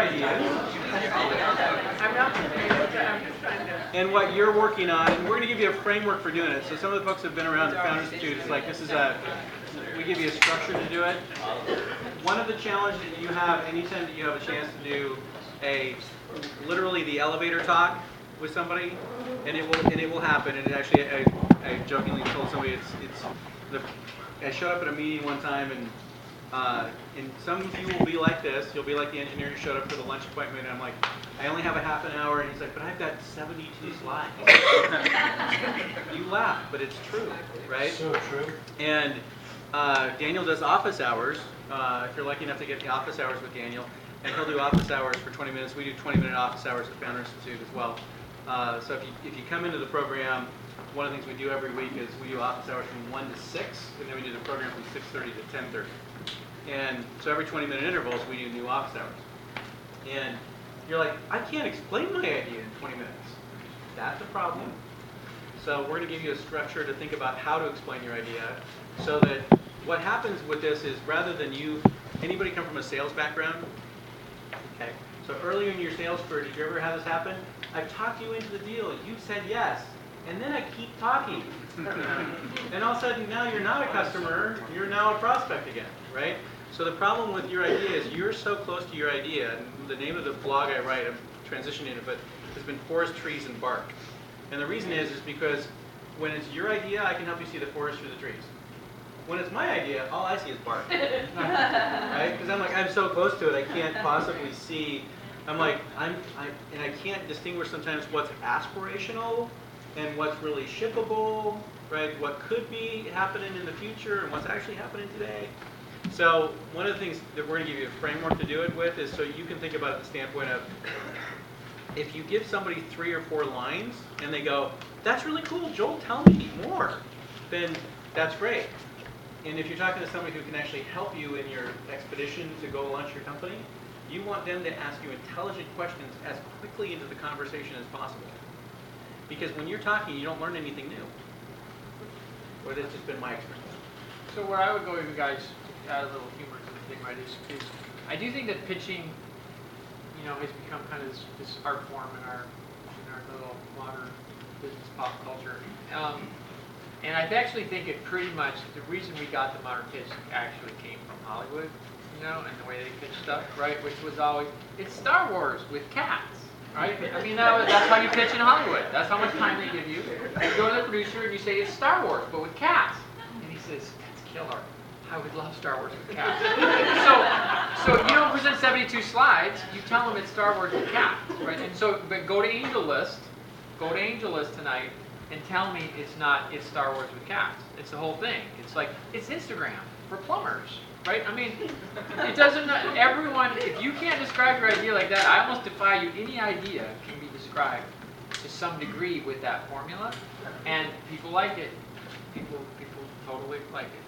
ideas. I'm not confused. I'm just trying to. And what you're working on, and we're going to give you a framework for doing it. So some of the folks have been around the Founders Institute. It's like we give you a structure to do it. One of the challenges that you have anytime that you have a chance to do literally the elevator talk with somebody, and it will happen. And actually, I jokingly told somebody I showed up at a meeting one time, and some of you will be like this. You'll be like the engineer who showed up for the lunch appointment, and I'm like, I only have a half an hour, and he's like, but I've got 72 slides. You laugh, but it's true, right? So true. And Daniel does office hours. If you're lucky enough to get the office hours with Daniel, and he'll do office hours for 20 minutes. We do 20-minute office hours at Founder Institute as well. So if you come into the program, one of the things we do every week is we do office hours from 1 to 6, and then we do the program from 6:30 to 10:30. And so every 20-minute intervals, we do new office hours. And you're like, I can't explain my idea in 20 minutes. That's a problem. So we're going to give you a structure to think about how to explain your idea, so that what happens with this is rather than anybody come from a sales background? Okay. So earlier in your sales career, did you ever have this happen? I've talked you into the deal. You said yes. And then I keep talking. And all of a sudden, now you're not a customer. You're now a prospect again, right? So the problem with your idea is you're so close to your idea. And the name of the blog I write, I'm transitioning it, but has been Forest, Trees, and Bark. And the reason is because when it's your idea, I can help you see the forest through the trees. When it's my idea, all I see is bark, right? Because I'm so close to it, I can't possibly see. And I can't distinguish sometimes what's aspirational and what's really shippable, right? What could be happening in the future and what's actually happening today. So one of the things that we're going to give you a framework to do it with is so you can think about it from the standpoint of if you give somebody 3 or 4 lines and they go, that's really cool, Joel, tell me more, then that's great. And if you're talking to somebody who can actually help you in your expedition to go launch your company, you want them to ask you intelligent questions as quickly into the conversation as possible. Because when you're talking, you don't learn anything new. Or that's just been my experience. So where I would go with you guys, to add a little humor to the thing, right, is I do think that pitching, has become kind of this art form in our little modern business pop culture. And I actually think it pretty much, the reason we got the modern pitch actually came from Hollywood, and the way they pitch stuff, right? Which was always, it's Star Wars with cats, right? I mean, that's how you pitch in Hollywood. That's how much time they give you. You go to the producer and you say, it's Star Wars, but with cats. And he says, that's killer. I would love Star Wars with cats. So if you don't present 72 slides, you tell them it's Star Wars with cats, right? And so, but go to AngelList tonight, and tell me it's Star Wars with cats. It's the whole thing. It's like, it's Instagram for plumbers, right? I mean, it doesn't, everyone, if you can't describe your idea like that, I almost defy you, any idea can be described to some degree with that formula, and people like it. People totally like it.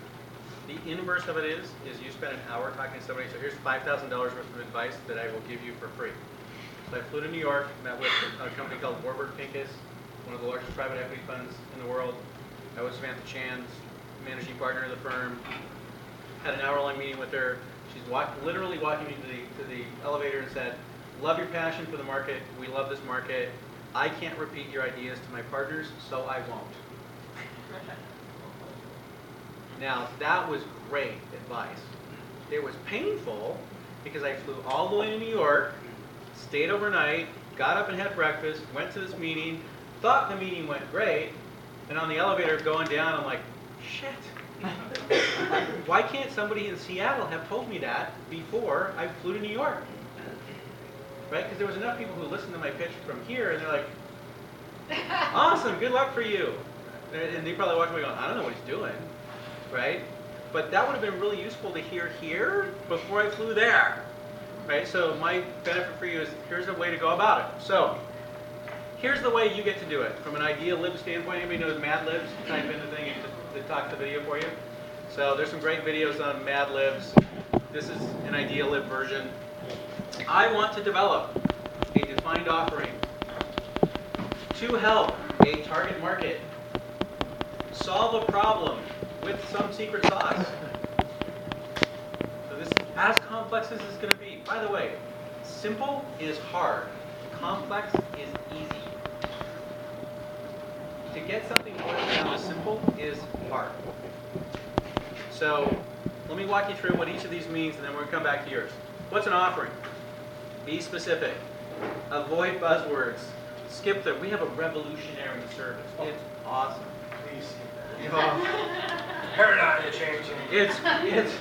The inverse of it is you spend an hour talking to somebody, so here's $5,000 worth of advice that I will give you for free. So I flew to New York, met with a company called Warburg Pincus, one of the largest private equity funds in the world. I was Samantha Chan's managing partner of the firm. Had an hour-long meeting with her. She's literally walking me to the elevator and said, love your passion for the market. We love this market. I can't repeat your ideas to my partners, so I won't. Now, that was great advice. It was painful because I flew all the way to New York, stayed overnight, got up and had breakfast, went to this meeting, thought the meeting went great, and on the elevator going down, I'm like, shit. Why can't somebody in Seattle have told me that before I flew to New York? Right? Because there was enough people who listened to my pitch from here, and they're like, awesome, good luck for you. And they probably walked away going, I don't know what he's doing. Right? But that would have been really useful to hear here before I flew there. Right? So my benefit for you is here's a way to go about it. So here's the way you get to do it. From an idea lib standpoint, anybody knows Mad Libs? Type in the thing and it talks the video for you. So there's some great videos on Mad Libs. This is an idea lib version. I want to develop a defined offering to help a target market solve a problem with some secret sauce. So this is as complex as it's going to be. By the way, Simple is hard. Complex is easy. To get something boiled down to simple is hard. So let me walk you through what each of these means, and then we're going to come back to yours. What's an offering? Be specific. Avoid buzzwords. Skip them. We have a revolutionary service. It's awesome. Please skip that. Paradigm changing. It's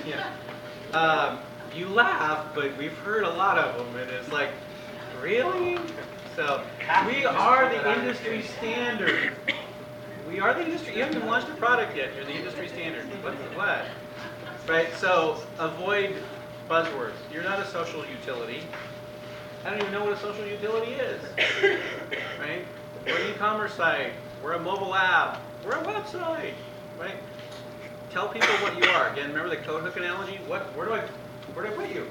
yeah. You laugh, but we've heard a lot of them, and it's like, really? So we are the industry standard. We are the industry. You haven't launched a product yet. You're the industry standard. What? Right? So avoid buzzwords. You're not a social utility. I don't even know what a social utility is. Right? We're an e-commerce site. We're a mobile app. We're a website. Right? Tell people what you are. Again, remember the code hook analogy? Where do I put you?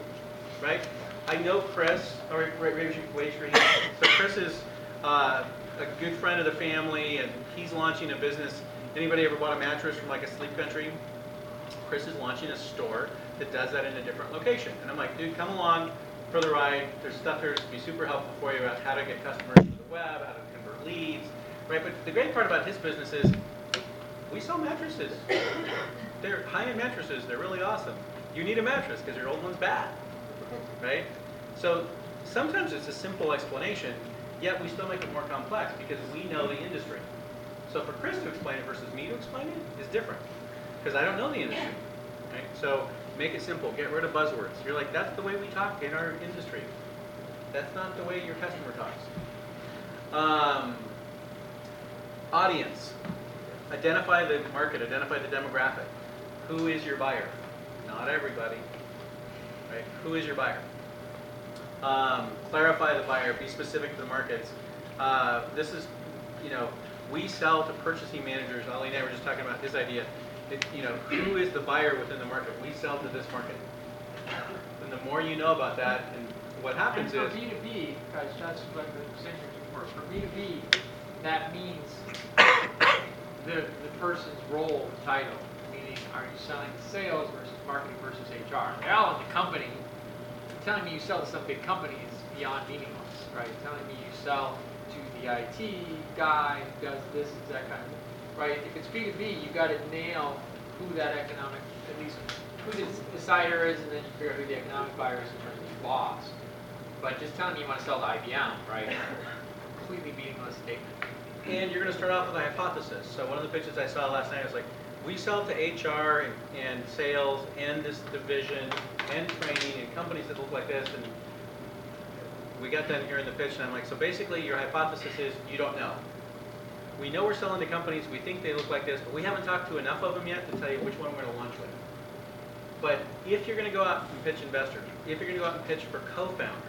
Right? I know Chris. All right, raise your hand. So Chris is a good friend of the family, and he's launching a business. Anybody ever bought a mattress from like a Sleep Country? Chris is launching a store that does that in a different location. And I'm like, dude, come along for the ride. There's stuff here to be super helpful for you about how to get customers to the web, how to convert leads, right? But the great part about his business is we sell mattresses. They're high-end mattresses. They're really awesome. You need a mattress because your old one's bad, right? So sometimes it's a simple explanation, yet we still make it more complex because we know the industry. So for Chris to explain it versus me to explain it is different because I don't know the industry, right? So make it simple. Get rid of buzzwords. You're like, that's the way we talk in our industry. That's not the way your customer talks. Audience. Identify the market. Identify the demographic. Who is your buyer? Not everybody, right? Who is your buyer? Clarify the buyer. Be specific to the markets. This is, we sell to purchasing managers. Ali and I were just talking about his idea. Who is the buyer within the market? We sell to this market. And the more you know about that, and what happens and is... for B2B, guys, that's what the century before. For B2B, that means the person's role, title. Meaning, are you selling sales versus marketing versus HR? They're all in the company. Telling me you sell to some big company is beyond meaningless, right? Telling me you sell to the IT guy who does this exact kind of thing. Right? If it's B2B, you've got to nail who that economic, at least who the decider is, and then you figure out who the economic buyer is in terms of your boss. But just telling me you want to sell to IBM, right? Completely meaningless statement. And you're going to start off with a hypothesis. So one of the pitches I saw last night was like, we sell to HR and sales and this division and training and companies that look like this. And we got done here in the pitch, and I'm like, so basically your hypothesis is you don't know. We know we're selling to companies, we think they look like this, but we haven't talked to enough of them yet to tell you which one we're going to launch with. But if you're going to go out and pitch investors, if you're going to go out and pitch for co-founders,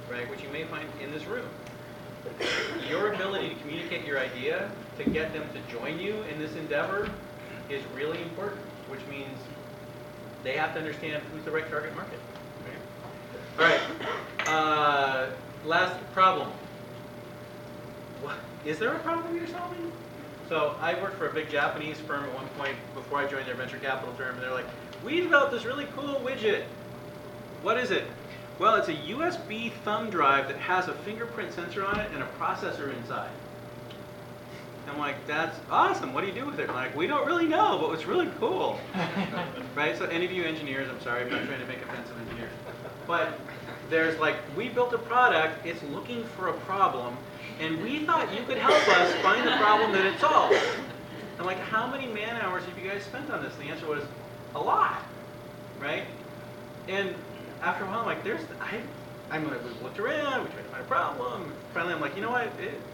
right, which you may find in this room, your ability to communicate your idea, to get them to join you in this endeavor is really important, which means they have to understand who's the right target market. Right? All right, last problem. Is there a problem you're solving? So I worked for a big Japanese firm at one point before I joined their venture capital firm, and they're like, we developed this really cool widget. What is it? Well, it's a USB thumb drive that has a fingerprint sensor on it and a processor inside. I'm like, that's awesome. What do you do with it? I'm like, we don't really know, but it's really cool. Right? So any of you engineers, I'm sorry, I'm not trying to make offense of engineers. But there's like, we built a product, it's looking for a problem, and we thought you could help us find the problem that it solves. I'm like, how many man hours have you guys spent on this? And the answer was, a lot, right? And after a while, I'm like, we looked around, we tried to find a problem. Finally, I'm like, you know what?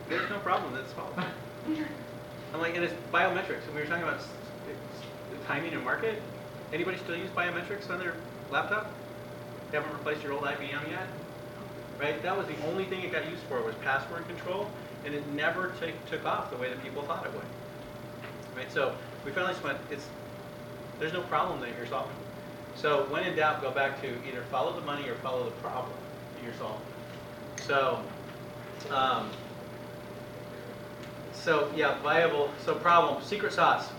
There's no problem that's solved. I'm like, and it's biometrics. And we were talking about timing and market. Anybody still use biometrics on their laptop? You haven't replaced your old IBM yet? Right? That was the only thing it got used for was password control, and it never took off the way that people thought it would. Right? So we finally spent, there's no problem that you're solving. So when in doubt, go back to either follow the money or follow the problem that you're solving. So yeah, viable, so problem, secret sauce.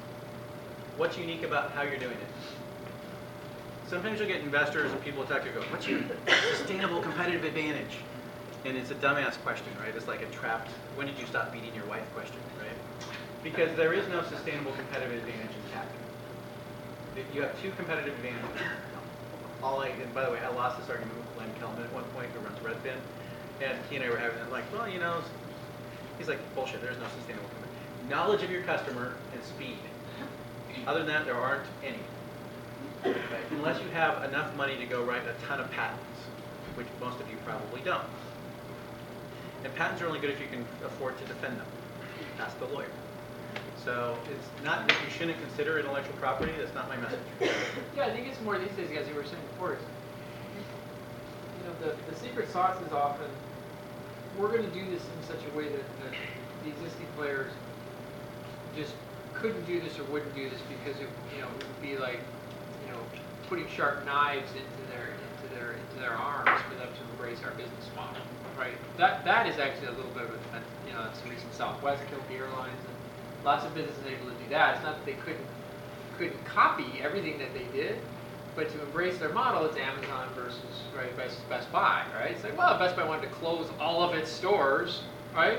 What's unique about how you're doing it? sometimes you'll get investors and people talk to you go, what's your sustainable competitive advantage? And it's a dumbass question, right? It's like a trapped, when did you stop beating your wife question, right? Because there is no sustainable competitive advantage in tech. You have two competitive advantages. And by the way, I lost this argument with Glenn Kelman at one point, who runs Redfin, and he and I were having it like, well, he's like, bullshit, there's no sustainable competitive. Knowledge of your customer and speed. Other than that, there aren't any. Right? Unless you have enough money to go write a ton of patents, which most of you probably don't. And patents are only good if you can afford to defend them. Ask the lawyer. So it's not that you shouldn't consider intellectual property. That's not my message. Yeah, I think it's more these days, as you were saying before, is, the secret sauce is often, we're going to do this in such a way that the existing players just couldn't do this or wouldn't do this because it would be like, putting sharp knives into their arms for them to embrace our business model, right? That is actually a little bit of a defense. It's the reason Southwest killed the airlines, and lots of businesses able to do that. It's not that they couldn't copy everything that they did, but to embrace their model, it's Amazon versus Best Buy, right? It's like, well, Best Buy wanted to close all of its stores, right,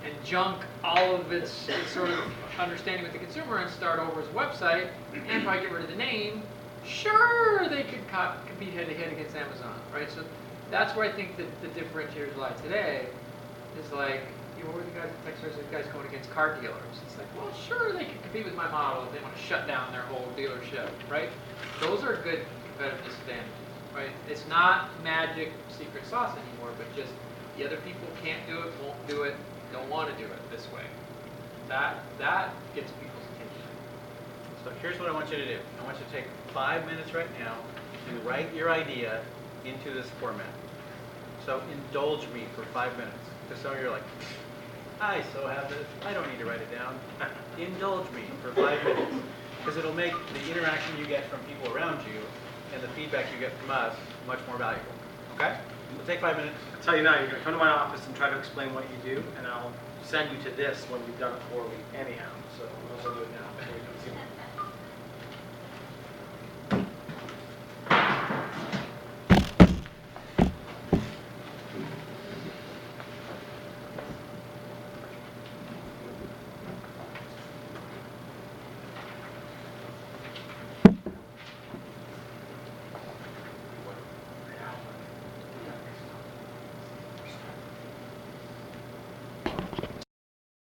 and junk all of its sort of understanding with the consumer and start over as a website, and probably get rid of the name. Sure, they could compete head-to-head against Amazon, right? So that's where I think that the differentiators lie today, is like, what were the guys at Texas, the guys going against car dealers? It's like, well, sure, they can compete with my model if they want to shut down their whole dealership, right? Those are good competitive disadvantages, right? It's not magic secret sauce anymore, but just the other people can't do it, won't do it, don't want to do it this way. That gets people's attention. So here's what I want you to do. I want you to take 5 minutes right now to write your idea into this format. So indulge me for 5 minutes. Because some of you are like, I so have this, I don't need to write it down. Indulge me for 5 minutes. Because it'll make the interaction you get from people around you and the feedback you get from us much more valuable. Okay? So take 5 minutes. I'll tell you now, you're going to come to my office and try to explain what you do, and I'll send you to this when you've done it poorly anyhow. So I'll also do it now. Here we go. See?